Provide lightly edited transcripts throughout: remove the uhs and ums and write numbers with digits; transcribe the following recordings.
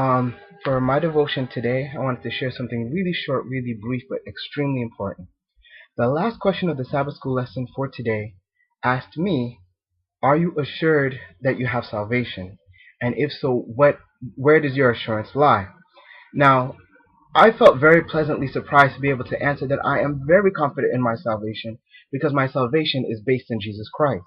Um, for my devotion today, I wanted to share something really short, really brief, but extremely important. The last question of the Sabbath School lesson for today asked me, are you assured that you have salvation? And if so, where does your assurance lie? Now, I felt very pleasantly surprised to be able to answer that I am very confident in my salvation because my salvation is based in Jesus Christ.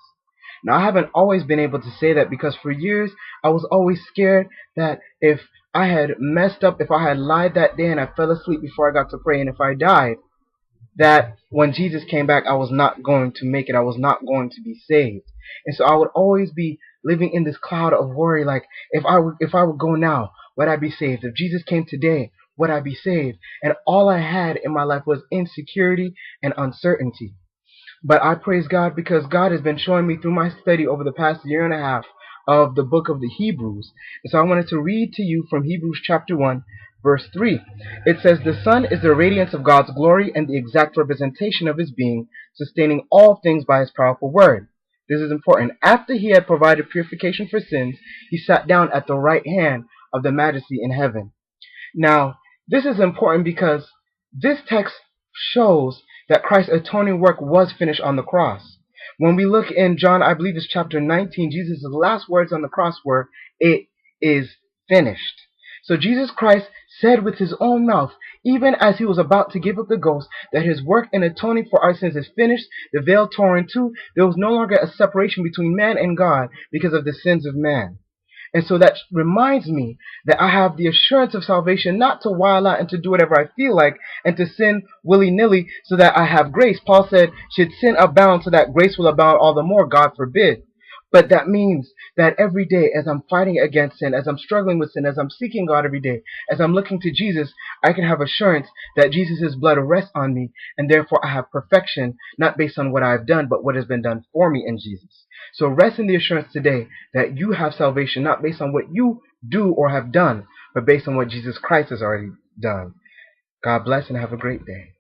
Now, I haven't always been able to say that because for years I was always scared that if I had messed up, if I had lied that day and I fell asleep before I got to pray, and if I died, that when Jesus came back, I was not going to make it. I was not going to be saved. And so I would always be living in this cloud of worry, like if I would go now, would I be saved? If Jesus came today, would I be saved? And all I had in my life was insecurity and uncertainty. But I praise God because God has been showing me through my study over the past year and a half of the book of the Hebrews. And so I wanted to read to you from Hebrews chapter 1, verse 3. It says, "The Son is the radiance of God's glory and the exact representation of his being, sustaining all things by his powerful word." This is important. After he had provided purification for sins, he sat down at the right hand of the Majesty in heaven. Now, this is important because this text shows that Christ's atoning work was finished on the cross. When we look in John, I believe it's chapter 19, Jesus' last words on the cross were, "It is finished." So Jesus Christ said with his own mouth, even as he was about to give up the ghost, that his work in atoning for our sins is finished, the veil torn in two. There was no longer a separation between man and God because of the sins of man. And so that reminds me that I have the assurance of salvation, not to while out and to do whatever I feel like and to sin willy-nilly so that I have grace. Paul said, should sin abound so that grace will abound all the more? God forbid. But that means that every day as I'm fighting against sin, as I'm struggling with sin, as I'm seeking God every day, as I'm looking to Jesus, I can have assurance that Jesus' blood rests on me, and therefore I have perfection, not based on what I've done, but what has been done for me in Jesus. So rest in the assurance today that you have salvation, not based on what you do or have done, but based on what Jesus Christ has already done. God bless and have a great day.